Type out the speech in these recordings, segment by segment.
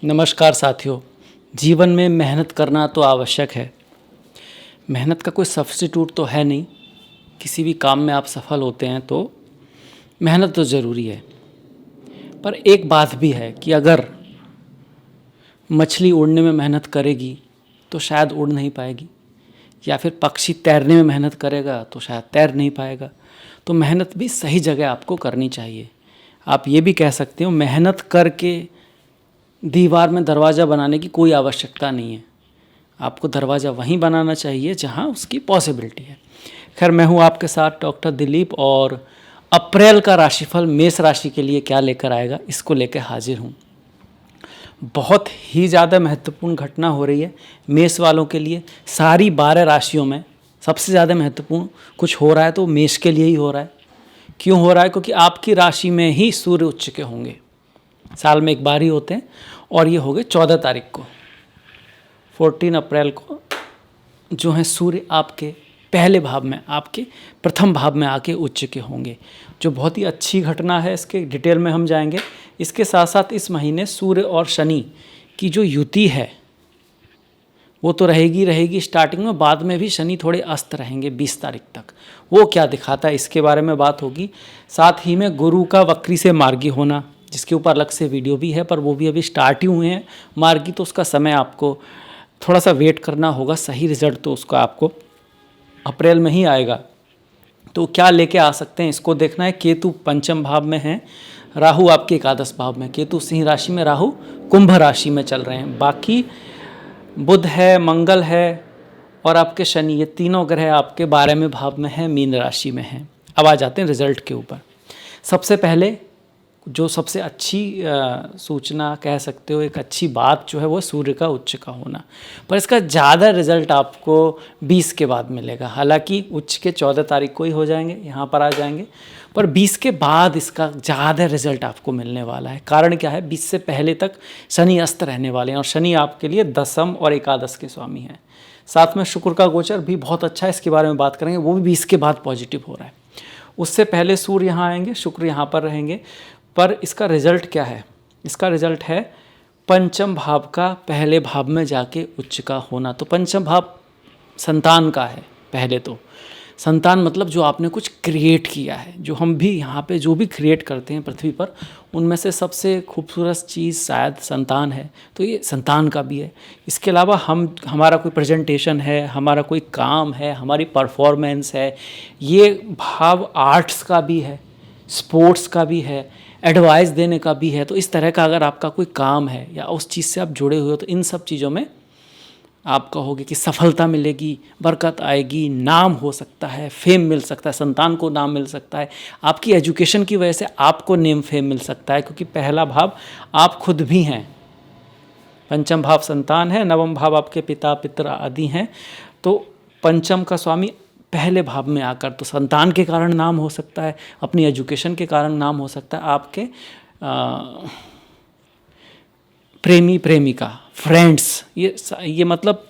नमस्कार साथियों। जीवन में मेहनत करना तो आवश्यक है। मेहनत का कोई सब्स्टिट्यूट तो है नहीं। किसी भी काम में आप सफल होते हैं तो मेहनत तो ज़रूरी है। पर एक बात भी है कि अगर मछली उड़ने में मेहनत करेगी तो शायद उड़ नहीं पाएगी, या फिर पक्षी तैरने में मेहनत करेगा तो शायद तैर नहीं पाएगा। तो मेहनत भी सही जगह आपको करनी चाहिए। आप ये भी कह सकते हो मेहनत करके दीवार में दरवाज़ा बनाने की कोई आवश्यकता नहीं है। आपको दरवाज़ा वहीं बनाना चाहिए जहां उसकी पॉसिबिलिटी है। खैर, मैं हूं आपके साथ डॉक्टर दिलीप, और अप्रैल का राशिफल मेष राशि के लिए क्या लेकर आएगा इसको लेकर हाजिर हूं। बहुत ही ज़्यादा महत्वपूर्ण घटना हो रही है मेष वालों के लिए। सारी 12 राशियों में सबसे ज़्यादा महत्वपूर्ण कुछ हो रहा है तो मेष के लिए ही हो रहा है। क्यों हो रहा है? क्योंकि आपकी राशि में ही सूर्य उच्च के होंगे। साल में एक बार ही होते हैं, और ये हो गए 14 तारीख को, 14 अप्रैल को जो है सूर्य आपके पहले भाव में, आपके प्रथम भाव में आके उच्च के होंगे, जो बहुत ही अच्छी घटना है। इसके डिटेल में हम जाएंगे। इसके साथ साथ इस महीने सूर्य और शनि की जो युति है वो तो रहेगी स्टार्टिंग में, बाद में भी शनि थोड़े अस्त रहेंगे 20 तारीख तक। वो क्या दिखाता है इसके बारे में बात होगी। साथ ही में गुरु का वक्री से मार्गी होना, जिसके ऊपर अलग से वीडियो भी है, पर वो भी अभी स्टार्ट ही हुए हैं मार्गी, तो उसका समय आपको थोड़ा सा वेट करना होगा। सही रिजल्ट तो उसका आपको अप्रैल में ही आएगा। तो क्या लेके आ सकते हैं इसको देखना है। केतु पंचम भाव में है, राहु आपके एकादश भाव में। केतु सिंह राशि में, राहु कुंभ राशि में चल रहे हैं। बाकी बुध है, मंगल है और आपके शनि, ये तीनों ग्रह आपके 12वें भाव में है, मीन राशि में है। अब आ जाते हैं रिजल्ट के ऊपर। सबसे पहले जो सबसे अच्छी सूचना कह सकते हो, एक अच्छी बात जो है वो सूर्य का उच्च का होना। पर इसका ज़्यादा रिजल्ट आपको 20 के बाद मिलेगा। हालांकि उच्च के 14 तारीख को ही हो जाएंगे, यहाँ पर आ जाएंगे, पर 20 के बाद इसका ज़्यादा रिजल्ट आपको मिलने वाला है। कारण क्या है? 20 से पहले तक शनि अस्त रहने वाले हैं, और शनि आपके लिए दशम और एकादश के स्वामी हैं। साथ में शुक्र का गोचर भी बहुत अच्छा है, इसके बारे में बात करेंगे। वो भी 20 के बाद पॉजिटिव हो रहा है। उससे पहले सूर्य यहाँ आएंगे, शुक्र यहाँ पर रहेंगे। पर इसका रिजल्ट क्या है? इसका रिजल्ट है पंचम भाव का पहले भाव में जाके उच्च का होना। तो पंचम भाव संतान का है। पहले तो संतान मतलब जो आपने कुछ क्रिएट किया है। जो हम भी यहाँ पे जो भी क्रिएट करते हैं पृथ्वी पर, उनमें से सबसे खूबसूरत चीज़ शायद संतान है। तो ये संतान का भी है। इसके अलावा हमारा कोई प्रेजेंटेशन है, हमारा कोई काम है, हमारी परफॉर्मेंस है। ये भाव आर्ट्स का भी है, स्पोर्ट्स का भी है, एडवाइस देने का भी है। तो इस तरह का अगर आपका कोई काम है या उस चीज़ से आप जुड़े हुए हो, तो इन सब चीज़ों में आप कहोगे कि सफलता मिलेगी, बरकत आएगी, नाम हो सकता है, फेम मिल सकता है, संतान को नाम मिल सकता है, आपकी एजुकेशन की वजह से आपको नेम फेम मिल सकता है, क्योंकि पहला भाव आप खुद भी हैं। पंचम भाव संतान है, नवम भाव आपके पिता पितर आदि हैं। तो पंचम का स्वामी पहले भाव में आकर, तो संतान के कारण नाम हो सकता है, अपनी एजुकेशन के कारण नाम हो सकता है, आपके प्रेमी प्रेमिका, फ्रेंड्स, ये मतलब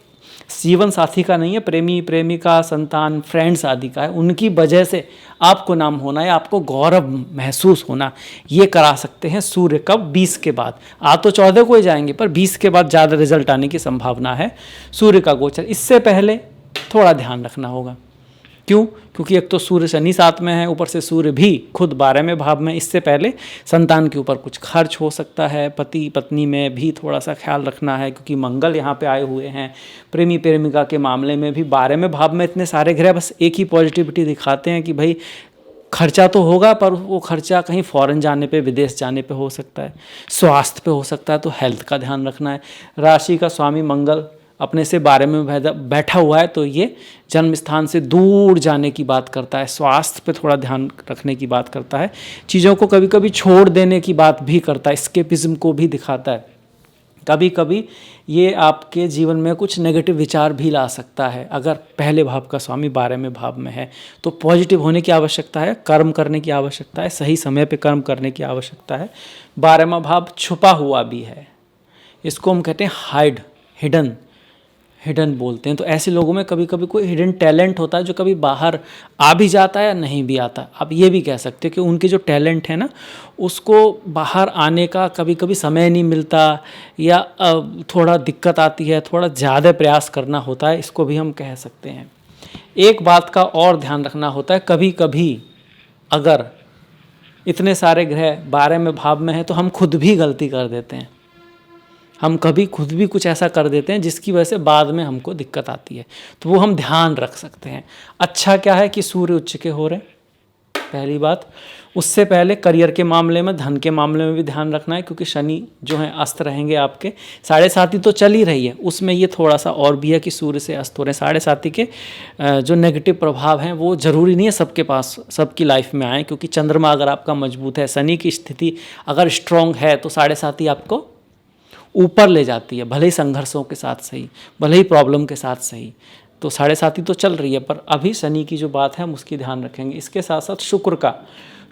जीवन साथी का नहीं है, प्रेमी प्रेमिका, संतान, फ्रेंड्स आदि का है। उनकी वजह से आपको नाम होना है, आपको गौरव महसूस होना, ये करा सकते हैं सूर्य कब? 20 के बाद। आ तो 14 को ही जाएंगे, पर 20 के बाद ज़्यादा रिजल्ट आने की संभावना है सूर्य का गोचर। इससे पहले थोड़ा ध्यान रखना होगा। क्यों? क्योंकि एक तो सूर्य शनि साथ में है, ऊपर से सूर्य भी खुद 12वें भाव में। इससे पहले संतान के ऊपर कुछ खर्च हो सकता है, पति पत्नी में भी थोड़ा सा ख्याल रखना है, क्योंकि मंगल यहाँ पे आए हुए हैं। प्रेमी प्रेमिका के मामले में भी 12वें भाव में इतने सारे ग्रह बस एक ही पॉजिटिविटी दिखाते हैं कि भाई खर्चा तो होगा, पर वो खर्चा कहीं फॉरेन जाने पे, विदेश जाने पे हो सकता है, स्वास्थ्य पे हो सकता है, तो हेल्थ का ध्यान रखना है। राशि का स्वामी मंगल अपने से 12 में बैठा हुआ है, तो ये जन्म स्थान से दूर जाने की बात करता है, स्वास्थ्य पे थोड़ा ध्यान रखने की बात करता है, चीज़ों को कभी कभी छोड़ देने की बात भी करता है, एस्केपिज्म को भी दिखाता है। कभी कभी ये आपके जीवन में कुछ नेगेटिव विचार भी ला सकता है। अगर पहले भाव का स्वामी 12वें भाव में है तो पॉजिटिव होने की आवश्यकता है, कर्म करने की आवश्यकता है, सही समय पे कर्म करने की आवश्यकता है। 12वां भाव छुपा हुआ भी है, इसको हम कहते हैं हाइड, हिडन। हिडन बोलते हैं। तो ऐसे लोगों में कभी कभी कोई हिडन टैलेंट होता है जो कभी बाहर आ भी जाता है या नहीं भी आता। आप ये भी कह सकते हो कि उनके जो टैलेंट है ना, उसको बाहर आने का कभी कभी समय नहीं मिलता, या थोड़ा दिक्कत आती है, थोड़ा ज़्यादा प्रयास करना होता है, इसको भी हम कह सकते हैं। एक बात का और ध्यान रखना होता है, कभी कभी अगर इतने सारे ग्रह 12वें भाव में हैं तो हम खुद भी गलती कर देते हैं। हम कभी खुद भी कुछ ऐसा कर देते हैं जिसकी वजह से बाद में हमको दिक्कत आती है, तो वो हम ध्यान रख सकते हैं। अच्छा क्या है कि सूर्य उच्च के हो रहे हैं, पहली बात। उससे पहले करियर के मामले में, धन के मामले में भी ध्यान रखना है, क्योंकि शनि जो है अस्त रहेंगे आपके। 7.5 तो चल ही रही है, उसमें ये थोड़ा सा और भी है कि सूर्य से अस्त हो रहे हैं। 7.5 के जो नेगेटिव प्रभाव हैं वो ज़रूरी नहीं है सबके पास, सबकी लाइफ में आए, क्योंकि चंद्रमा अगर आपका मजबूत है, शनि की स्थिति अगर स्ट्रांग है, तो 7.5 आपको ऊपर ले जाती है, भले ही संघर्षों के साथ सही, भले ही प्रॉब्लम के साथ सही। तो 7.5 तो चल रही है, पर अभी शनि की जो बात है हम उसकी ध्यान रखेंगे। इसके साथ साथ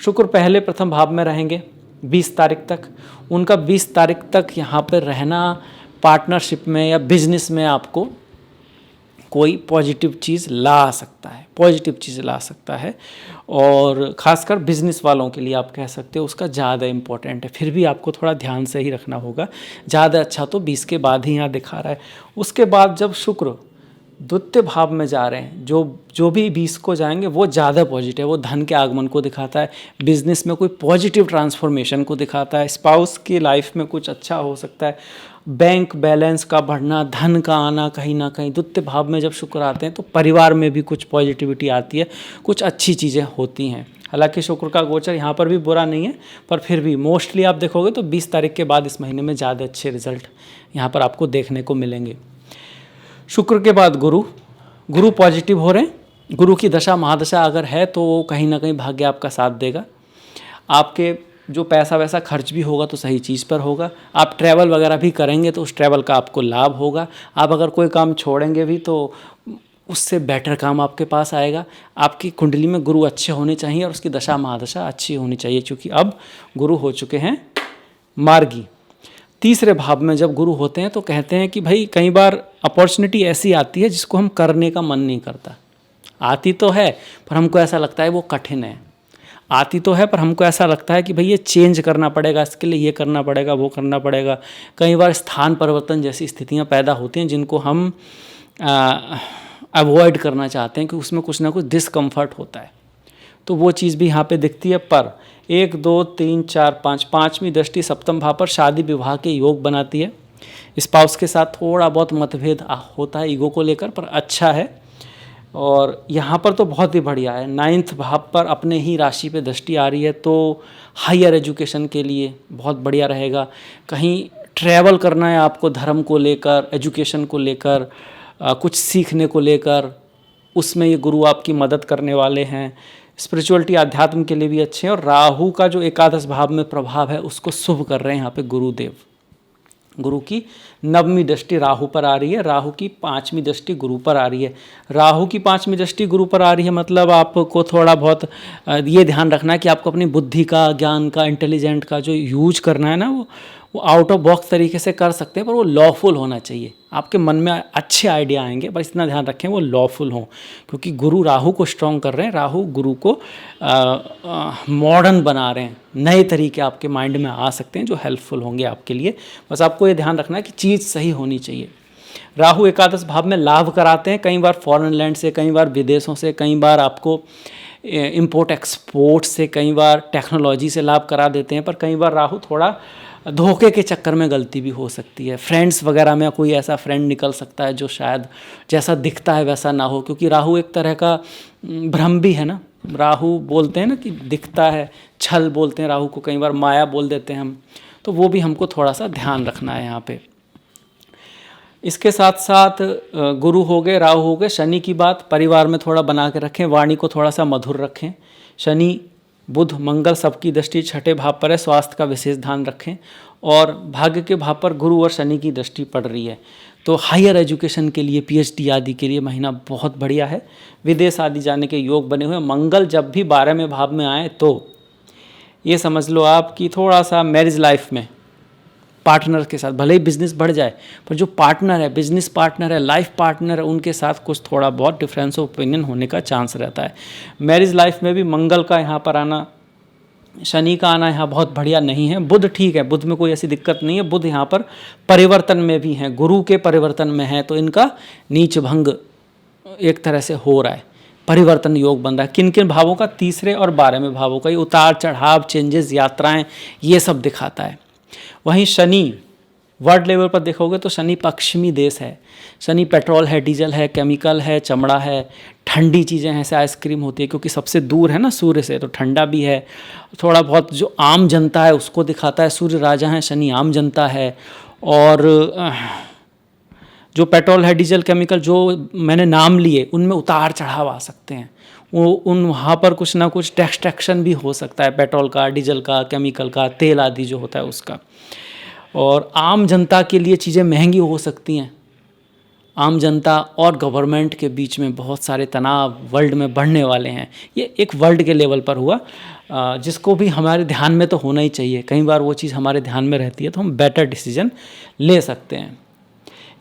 शुक्र पहले प्रथम भाव में रहेंगे 20 तारीख तक। उनका 20 तारीख तक यहाँ पर रहना पार्टनरशिप में या बिजनेस में आपको कोई पॉजिटिव चीज़ ला सकता है, पॉजिटिव चीज़ ला सकता है। और ख़ासकर बिजनेस वालों के लिए आप कह सकते हो उसका ज़्यादा इम्पोर्टेंट है। फिर भी आपको थोड़ा ध्यान से ही रखना होगा। ज़्यादा अच्छा तो 20 के बाद ही यहाँ दिखा रहा है। उसके बाद जब शुक्र द्वितीय भाव में जा रहे हैं, जो भी 20 को जाएंगे वो ज़्यादा पॉजिटिव, वो धन के आगमन को दिखाता है, बिजनेस में कोई पॉजिटिव ट्रांसफॉर्मेशन को दिखाता है, स्पाउस की लाइफ में कुछ अच्छा हो सकता है, बैंक बैलेंस का बढ़ना, धन का आना कहीं ना कहीं। द्वितीय भाव में जब शुक्र आते हैं तो परिवार में भी कुछ पॉजिटिविटी आती है, कुछ अच्छी चीज़ें होती हैं। हालांकि शुक्र का गोचर यहाँ पर भी बुरा नहीं है, पर फिर भी मोस्टली आप देखोगे तो 20 तारीख के बाद इस महीने में ज़्यादा अच्छे रिजल्ट यहाँ पर आपको देखने को मिलेंगे। शुक्र के बाद गुरु पॉजिटिव हो रहे हैं। गुरु की दशा महादशा अगर है तो कहीं ना कहीं भाग्य आपका साथ देगा। आपके जो पैसा वैसा खर्च भी होगा तो सही चीज़ पर होगा। आप ट्रैवल वगैरह भी करेंगे तो उस ट्रैवल का आपको लाभ होगा। आप अगर कोई काम छोड़ेंगे भी तो उससे बेटर काम आपके पास आएगा। आपकी कुंडली में गुरु अच्छे होने चाहिए और उसकी दशा महादशा अच्छी होनी चाहिए, क्योंकि अब गुरु हो चुके हैं मार्गी। तीसरे भाव में जब गुरु होते हैं तो कहते हैं कि भाई कई बार अपॉर्चुनिटी ऐसी आती है जिसको हम करने का मन नहीं करता। आती तो है पर हमको ऐसा लगता है वो कठिन है। आती तो है पर हमको ऐसा लगता है कि भाई ये चेंज करना पड़ेगा, इसके लिए ये करना पड़ेगा, वो करना पड़ेगा। कई बार स्थान परिवर्तन जैसी स्थितियां पैदा होती हैं जिनको हम अवॉइड करना चाहते हैं, कि उसमें कुछ ना कुछ डिस्कम्फर्ट होता है। तो वो चीज़ भी यहाँ पे दिखती है। पर 1 2 3 4 5 पाँचवीं दृष्टि सप्तम भाव पर शादी विवाह के योग बनाती है। स्पाउस के साथ थोड़ा बहुत मतभेद होता है ईगो को लेकर, पर अच्छा है। और यहाँ पर तो बहुत ही बढ़िया है। 9th भाव पर अपने ही राशि पे दृष्टि आ रही है, तो हायर एजुकेशन के लिए बहुत बढ़िया रहेगा। कहीं ट्रैवल करना है आपको, धर्म को लेकर, एजुकेशन को लेकर, कुछ सीखने को लेकर, उसमें ये गुरु आपकी मदद करने वाले हैं। स्पिरिचुअलिटी आध्यात्म के लिए भी अच्छे हैं। और राहु का जो 11 भाव में प्रभाव है उसको शुभ कर रहे हैं यहाँ पे गुरुदेव। गुरु की 9वीं दृष्टि राहु पर आ रही है, राहु की 5वीं दृष्टि गुरु पर आ रही है। राहु की 5वीं दृष्टि गुरु पर आ रही है मतलब आपको थोड़ा बहुत ये ध्यान रखना है कि आपको अपनी बुद्धि का, ज्ञान का, इंटेलिजेंट का जो यूज करना है ना, वो आउट ऑफ बॉक्स तरीके से कर सकते हैं, पर वो लॉफुल होना चाहिए। आपके मन में अच्छे आइडिया आएंगे, पर इतना ध्यान रखें वो लॉफुल हों, क्योंकि गुरु राहु को स्ट्रॉन्ग कर रहे हैं। राहु गुरु को मॉडर्न बना रहे हैं। नए तरीके आपके माइंड में आ सकते हैं जो हेल्पफुल होंगे आपके लिए। बस आपको ये ध्यान रखना है कि चीज़ सही होनी चाहिए। राहु 11 भाव में लाभ कराते हैं, कई बार फॉरेन लैंड से, कई बार विदेशों से, कई बार आपको इम्पोर्ट एक्सपोर्ट से, कई बार टेक्नोलॉजी से लाभ करा देते हैं। पर कई बार राहु थोड़ा धोखे के चक्कर में गलती भी हो सकती है। फ्रेंड्स वगैरह में कोई ऐसा फ्रेंड निकल सकता है जो शायद जैसा दिखता है वैसा ना हो, क्योंकि राहु एक तरह का भ्रम भी है ना। राहु बोलते हैं ना कि दिखता है, छल बोलते हैं राहु को, कई बार माया बोल देते हैं हम, तो वो भी हमको थोड़ा सा ध्यान रखना है यहाँ पे। इसके साथ साथ गुरु हो गए, राहु हो गए। शनि की बात परिवार में थोड़ा बना के रखें, वाणी को थोड़ा सा मधुर रखें। शनि बुध मंगल सबकी दृष्टि 6ठे भाव पर है, स्वास्थ्य का विशेष ध्यान रखें। और भाग्य के भाव पर गुरु और शनि की दृष्टि पड़ रही है, तो हायर एजुकेशन के लिए, PhD आदि के लिए महीना बहुत बढ़िया है। विदेश आदि जाने के योग बने हुए। मंगल जब भी 12वें भाव में आए तो ये समझ लो आप कि थोड़ा सा मैरिज लाइफ में पार्टनर के साथ, भले ही बिजनेस बढ़ जाए पर जो पार्टनर है, बिजनेस पार्टनर है, लाइफ पार्टनर है, उनके साथ कुछ थोड़ा बहुत डिफरेंस ऑफ ओपिनियन होने का चांस रहता है। मैरिज लाइफ में भी मंगल का यहाँ पर आना, शनि का आना यहाँ बहुत बढ़िया नहीं है। बुध ठीक है, बुध में कोई ऐसी दिक्कत नहीं है। बुध यहाँ पर परिवर्तन में भी हैं, गुरु के परिवर्तन में है, तो इनका नीच भंग एक तरह से हो रहा है, परिवर्तन योग बन रहा है। किन किन भावों का? तीसरे और 12वें भावों का। ये उतार चढ़ाव, चेंजेस, यात्राएं, ये सब दिखाता है। वहीं शनि वर्ल्ड लेवल पर देखोगे तो शनि पश्चिमी देश है। शनि पेट्रोल है, डीजल है, केमिकल है, चमड़ा है, ठंडी चीज़ें हैं, ऐसे आइसक्रीम होती है क्योंकि सबसे दूर है ना सूर्य से, तो ठंडा भी है। थोड़ा बहुत जो आम जनता है उसको दिखाता है। सूर्य राजा है, शनि आम जनता है। और जो पेट्रोल है, डीजल, केमिकल जो मैंने नाम लिए, उनमें उतार चढ़ाव आ सकते हैं। वहाँ पर कुछ ना कुछ टैक्सेशन भी हो सकता है, पेट्रोल का, डीजल का, केमिकल का, तेल आदि जो होता है उसका। और आम जनता के लिए चीज़ें महंगी हो सकती हैं। आम जनता और गवर्नमेंट के बीच में बहुत सारे तनाव वर्ल्ड में बढ़ने वाले हैं। ये एक वर्ल्ड के लेवल पर हुआ, जिसको भी हमारे ध्यान में तो होना ही चाहिए। कई बार वो चीज़ हमारे ध्यान में रहती है तो हम बेटर डिसीजन ले सकते हैं।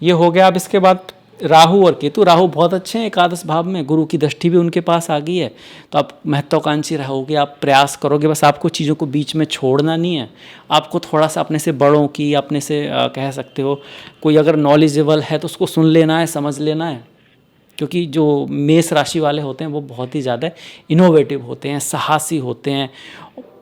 ये हो गया। अब इसके बाद राहु और केतु। राहु बहुत अच्छे हैं एकादश भाव में, गुरु की दृष्टि भी उनके पास आ गई है, तो आप महत्वाकांक्षी रहोगे, आप प्रयास करोगे। बस आपको चीज़ों को बीच में छोड़ना नहीं है। आपको थोड़ा सा अपने से बड़ों की, अपने से कह सकते हो कोई अगर नॉलेजेबल है तो उसको सुन लेना है, समझ लेना है। क्योंकि जो मेष राशि वाले होते हैं वो बहुत ही ज़्यादा इनोवेटिव होते हैं, साहसी होते हैं,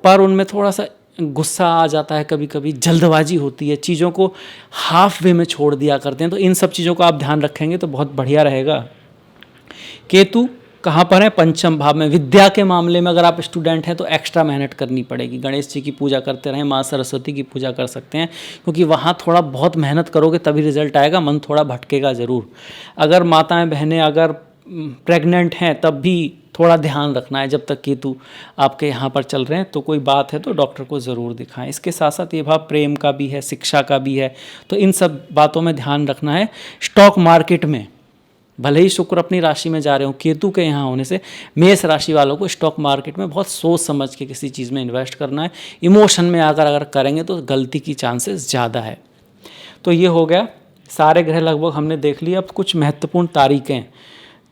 पर उनमें थोड़ा सा गुस्सा आ जाता है, कभी कभी जल्दबाजी होती है, चीज़ों को हाफ वे में छोड़ दिया करते हैं। तो इन सब चीज़ों का आप ध्यान रखेंगे तो बहुत बढ़िया रहेगा। केतु कहाँ पर है? पंचम भाव में। विद्या के मामले में अगर आप स्टूडेंट हैं तो एक्स्ट्रा मेहनत करनी पड़ेगी। गणेश जी की पूजा करते रहें, माँ सरस्वती की पूजा कर सकते हैं, क्योंकि वहाँ थोड़ा बहुत मेहनत करोगे तभी रिजल्ट आएगा। मन थोड़ा भटकेगा ज़रूर। अगर माताएं बहनें अगर प्रेग्नेंट हैं तब भी थोड़ा ध्यान रखना है। जब तक केतु आपके यहाँ पर चल रहे हैं तो कोई बात है तो डॉक्टर को ज़रूर दिखाएं। इसके साथ साथ ये भाव प्रेम का भी है, शिक्षा का भी है, तो इन सब बातों में ध्यान रखना है। स्टॉक मार्केट में भले ही शुक्र अपनी राशि में जा रहे हो, केतु के यहाँ होने से मेष राशि वालों को स्टॉक मार्केट में बहुत सोच समझ के किसी चीज़ में इन्वेस्ट करना है। इमोशन में अगर करेंगे तो गलती की चांसेस ज़्यादा है। तो ये हो गया, सारे ग्रह लगभग हमने देख लिए। अब कुछ महत्वपूर्ण तारीखें।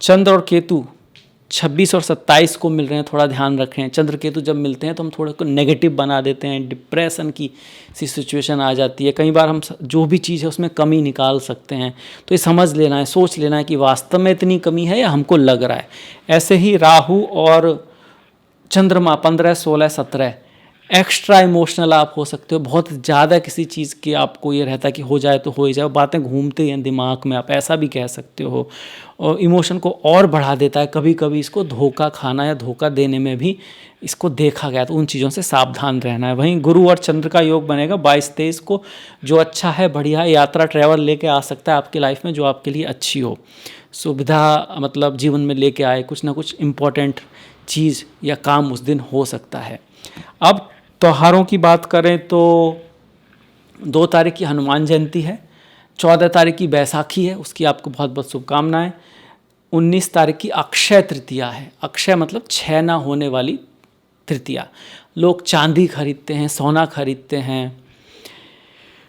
चंद्र और केतु 26 और 27 को मिल रहे हैं, थोड़ा ध्यान रखें। चंद्र केतु जब मिलते हैं तो हम थोड़ा को नेगेटिव बना देते हैं, डिप्रेशन की सी सिचुएशन आ जाती है। कई बार हम जो भी चीज़ है उसमें कमी निकाल सकते हैं, तो ये समझ लेना है, सोच लेना है कि वास्तव में इतनी कमी है या हमको लग रहा है। ऐसे ही राहु और चंद्रमा 15, 16, 17 एक्स्ट्रा इमोशनल आप हो सकते हो। बहुत ज़्यादा किसी चीज़ की आपको ये रहता है कि हो जाए तो हो ही जाए, बातें घूमते हैं दिमाग में, आप ऐसा भी कह सकते हो। और इमोशन को और बढ़ा देता है। कभी कभी इसको धोखा खाना या धोखा देने में भी इसको देखा गया, तो उन चीज़ों से सावधान रहना है। वहीं गुरु और चंद्र का योग बनेगा 22-23 को, जो अच्छा है, बढ़िया है। यात्रा ट्रैवल लेके आ सकता है आपकी लाइफ में, जो आपके लिए अच्छी हो, सुविधा मतलब जीवन में लेके आए, कुछ ना कुछ इम्पोर्टेंट चीज़ या काम उस दिन हो सकता है। अब त्योहारों की बात करें तो 2 तारीख की हनुमान जयंती है, 14 तारीख की बैसाखी है, उसकी आपको बहुत बहुत शुभकामनाएं। 19 तारीख की अक्षय तृतीया है। अक्षय मतलब 6 ना होने वाली तृतीया। लोग चांदी खरीदते हैं, सोना खरीदते हैं,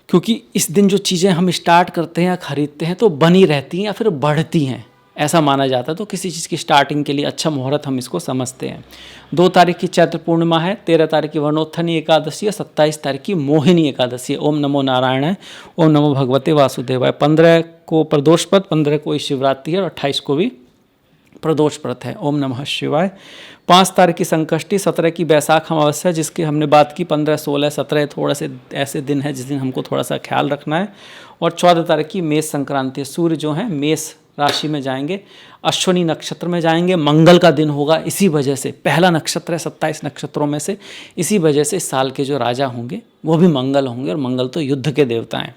क्योंकि इस दिन जो चीज़ें हम स्टार्ट करते हैं या खरीदते हैं तो बनी रहती हैं या फिर बढ़ती हैं, ऐसा माना जाता है। तो किसी चीज़ की स्टार्टिंग के लिए अच्छा मुहूर्त हम इसको समझते हैं। 2 तारीख की चैत्र पूर्णिमा है, 13 तारीख की वर्णोत्थनी एकादशी है, 27 तारीख की मोहिनी एकादशी है। ओम नमो नारायण है, ओम नमो भगवते वासुदेवाय। 15 को प्रदोष पद, 15 को शिवरात्रि है और 28 को भी प्रदोष व्रत है। ओम नमः शिवाय। 5 तारीख की संकष्टी, 17 की बैसाख अमावस्या, जिसकी हमने बात की। 15, 16, 17 थोड़ा से ऐसे दिन है जिस दिन हमको थोड़ा सा ख्याल रखना है। और 14 तारीख की मेष संक्रांति है। सूर्य जो है मेष राशि में जाएंगे, अश्विनी नक्षत्र में जाएंगे। मंगल का दिन होगा, इसी वजह से पहला नक्षत्र है 27 नक्षत्रों में से, इसी वजह से इस साल के जो राजा होंगे वो भी मंगल होंगे, और मंगल तो युद्ध के देवता हैं।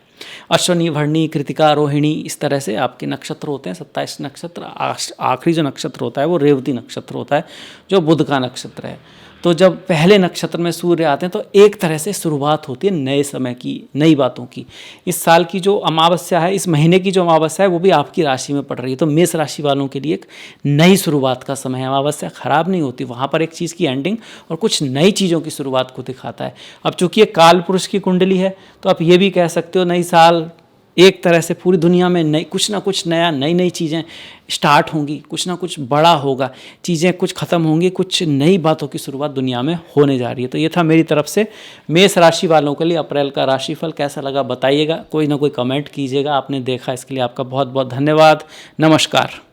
अश्विनी, भरणी, कृतिका, रोहिणी, इस तरह से आपके नक्षत्र होते हैं 27 नक्षत्र। आखिरी जो नक्षत्र होता है वो रेवती नक्षत्र होता है, जो बुध का नक्षत्र है। तो जब पहले नक्षत्र में सूर्य आते हैं तो एक तरह से शुरुआत होती है नए समय की, नई बातों की। इस साल की जो अमावस्या है, इस महीने की जो अमावस्या है वो भी आपकी राशि में पड़ रही है, तो मेष राशि वालों के लिए एक नई शुरुआत का समय है। अमावस्या खराब नहीं होती, वहाँ पर एक चीज़ की एंडिंग और कुछ नई चीज़ों की शुरुआत को दिखाता है। अब चूंकि ये काल पुरुष की कुंडली है तो आप ये भी कह सकते हो नई साल एक तरह से पूरी दुनिया में नई कुछ ना कुछ नया, नई नई चीज़ें स्टार्ट होंगी, कुछ ना कुछ बड़ा होगा, चीज़ें कुछ ख़त्म होंगी, कुछ नई बातों की शुरुआत दुनिया में होने जा रही है। तो ये था मेरी तरफ से मेष राशि वालों के लिए अप्रैल का राशिफल। कैसा लगा बताइएगा, कोई ना कोई कमेंट कीजिएगा। आपने देखा इसके लिए आपका बहुत बहुत धन्यवाद। नमस्कार।